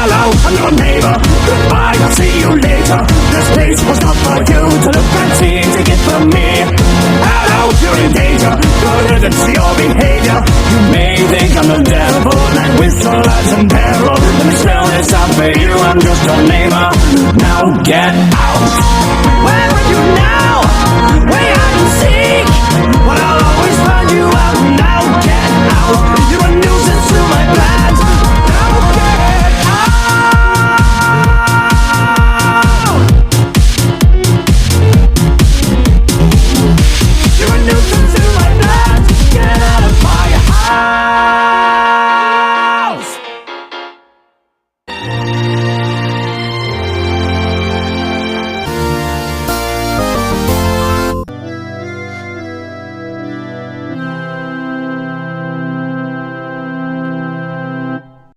Hello, I'm your neighbor. Goodbye, I'll see you later. This place was not for you to look and see to get from me. Hello, you're in danger. Good riddance to your behavior. You may think I'm the devil and whistle as in peril. Let me spell this out for you. I'm just your neighbor. Now get out. Well,